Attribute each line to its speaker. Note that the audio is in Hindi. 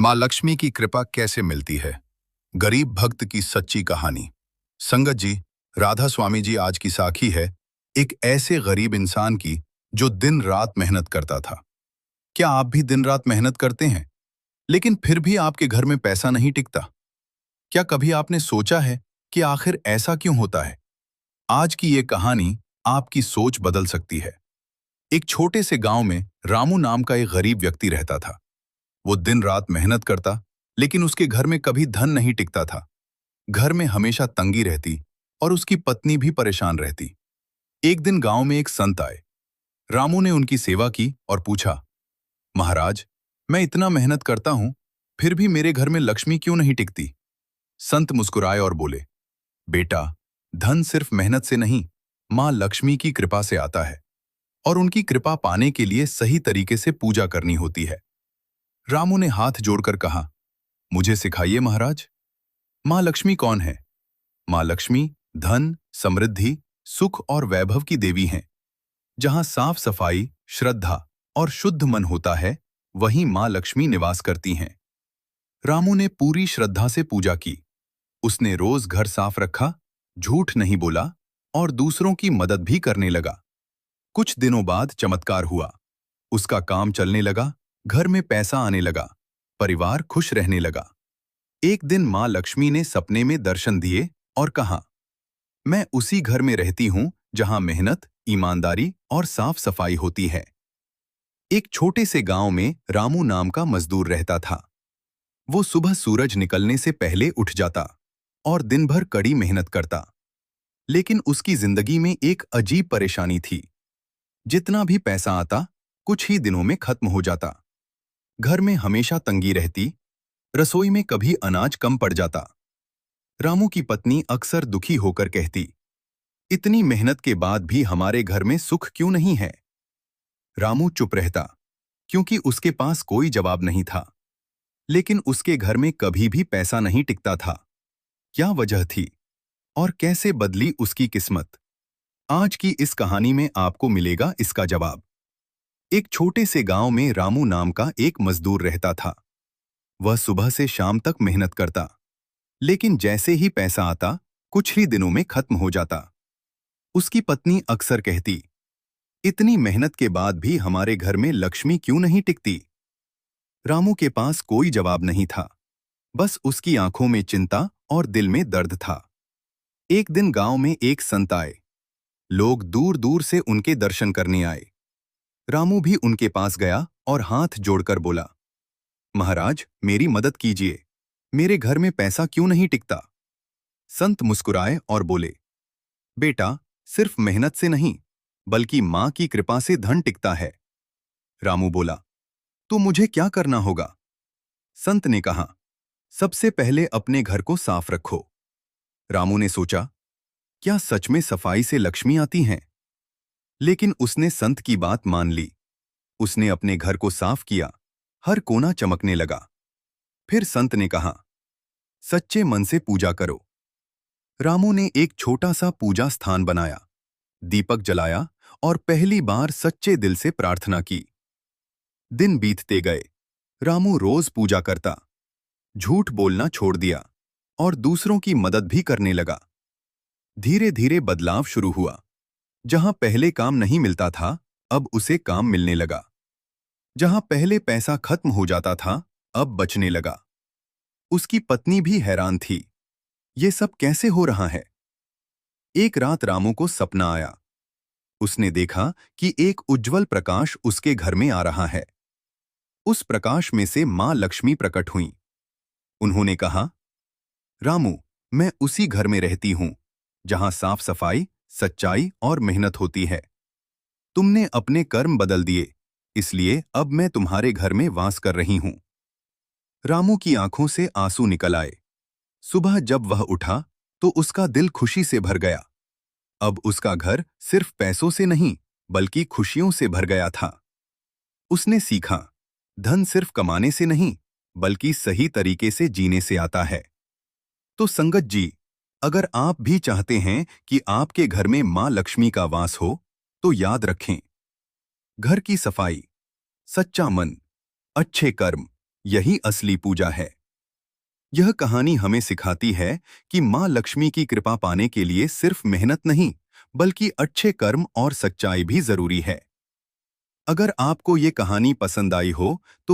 Speaker 1: माँ लक्ष्मी की कृपा कैसे मिलती है? गरीब भक्त की सच्ची कहानी। संगत जी, राधा स्वामी जी आज की साखी है एक ऐसे गरीब इंसान की जो दिन रात मेहनत करता था। क्या आप भी दिन रात मेहनत करते हैं, लेकिन फिर भी आपके घर में पैसा नहीं टिकता? क्या कभी आपने सोचा है कि आखिर ऐसा क्यों होता है? आज की ये कहानी आपकी सोच बदल सकती है। एक छोटे से गांव में रामू नाम का एक गरीब व्यक्ति रहता था। वो दिन रात मेहनत करता, लेकिन उसके घर में कभी धन नहीं टिकता था। घर में हमेशा तंगी रहती और उसकी पत्नी भी परेशान रहती। एक दिन गांव में एक संत आए। रामू ने उनकी सेवा की और पूछा, महाराज, मैं इतना मेहनत करता हूं, फिर भी मेरे घर में लक्ष्मी क्यों नहीं टिकती? संत मुस्कुराए और बोले, बेटा, धन सिर्फ मेहनत से नहीं, माँ लक्ष्मी की कृपा से आता है और उनकी कृपा पाने के लिए सही तरीके से पूजा करनी होती है। रामू ने हाथ जोड़कर कहा, मुझे सिखाइए महाराज। माँ लक्ष्मी कौन है? माँ लक्ष्मी धन, समृद्धि, सुख और वैभव की देवी हैं। जहां साफ सफाई, श्रद्धा और शुद्ध मन होता है, वहीं माँ लक्ष्मी निवास करती हैं। रामू ने पूरी श्रद्धा से पूजा की। उसने रोज घर साफ रखा, झूठ नहीं बोला और दूसरों की मदद भी करने लगा। कुछ दिनों बाद चमत्कार हुआ। उसका काम चलने लगा, घर में पैसा आने लगा, परिवार खुश रहने लगा। एक दिन माँ लक्ष्मी ने सपने में दर्शन दिए और कहा, मैं उसी घर में रहती हूं जहां मेहनत, ईमानदारी और साफ सफाई होती है। एक छोटे से गांव में रामू नाम का मजदूर रहता था। वो सुबह सूरज निकलने से पहले उठ जाता और दिन भर कड़ी मेहनत करता। लेकिन उसकी जिंदगी में एक अजीब परेशानी थी। जितना भी पैसा आता, कुछ ही दिनों में खत्म हो जाता। घर में हमेशा तंगी रहती, रसोई में कभी अनाज कम पड़ जाता। रामू की पत्नी अक्सर दुखी होकर कहती, इतनी मेहनत के बाद भी हमारे घर में सुख क्यों नहीं है? रामू चुप रहता, क्योंकि उसके पास कोई जवाब नहीं था। लेकिन उसके घर में कभी भी पैसा नहीं टिकता था। क्या वजह थी और कैसे बदली उसकी किस्मत? आज की इस कहानी में आपको मिलेगा इसका जवाब। एक छोटे से गांव में रामू नाम का एक मजदूर रहता था। वह सुबह से शाम तक मेहनत करता, लेकिन जैसे ही पैसा आता, कुछ ही दिनों में खत्म हो जाता। उसकी पत्नी अक्सर कहती, इतनी मेहनत के बाद भी हमारे घर में लक्ष्मी क्यों नहीं टिकती? रामू के पास कोई जवाब नहीं था, बस उसकी आंखों में चिंता और दिल में दर्द था। एक दिन गांव में एक संत आए। लोग दूर दूर से उनके दर्शन करने आए। रामू भी उनके पास गया और हाथ जोड़कर बोला, महाराज, मेरी मदद कीजिए। मेरे घर में पैसा क्यों नहीं टिकता? संत मुस्कुराए और बोले, बेटा, सिर्फ मेहनत से नहीं, बल्कि मां की कृपा से धन टिकता है। रामू बोला, तो मुझे क्या करना होगा? संत ने कहा, सबसे पहले अपने घर को साफ रखो। रामू ने सोचा, क्या सच में सफाई से लक्ष्मी आती हैं? लेकिन उसने संत की बात मान ली। उसने अपने घर को साफ किया, हर कोना चमकने लगा। फिर संत ने कहा, सच्चे मन से पूजा करो। रामू ने एक छोटा सा पूजा स्थान बनाया, दीपक जलाया और पहली बार सच्चे दिल से प्रार्थना की। दिन बीतते गए। रामू रोज पूजा करता, झूठ बोलना छोड़ दिया और दूसरों की मदद भी करने लगा। धीरे धीरे बदलाव शुरू हुआ। जहां पहले काम नहीं मिलता था, अब उसे काम मिलने लगा। जहां पहले पैसा खत्म हो जाता था, अब बचने लगा। उसकी पत्नी भी हैरान थी, ये सब कैसे हो रहा है? एक रात रामू को सपना आया। उसने देखा कि एक उज्जवल प्रकाश उसके घर में आ रहा है। उस प्रकाश में से मां लक्ष्मी प्रकट हुईं। उन्होंने कहा, रामू, मैं उसी घर में रहती हूं जहां साफ सफाई, सच्चाई और मेहनत होती है। तुमने अपने कर्म बदल दिए, इसलिए अब मैं तुम्हारे घर में वास कर रही हूं। रामू की आंखों से आंसू निकल आए। सुबह जब वह उठा, तो उसका दिल खुशी से भर गया। अब उसका घर सिर्फ पैसों से नहीं, बल्कि खुशियों से भर गया था। उसने सीखा, धन सिर्फ कमाने से नहीं, बल्कि सही तरीके से जीने से आता है। तो संगत जी, अगर आप भी चाहते हैं कि आपके घर में मां लक्ष्मी का वास हो, तो याद रखें, घर की सफाई, सच्चा मन, अच्छे कर्म
Speaker 2: यही असली पूजा है। यह कहानी हमें सिखाती है कि माँ लक्ष्मी की कृपा पाने के लिए सिर्फ मेहनत नहीं, बल्कि अच्छे कर्म और सच्चाई भी जरूरी है। अगर आपको ये कहानी पसंद आई हो तो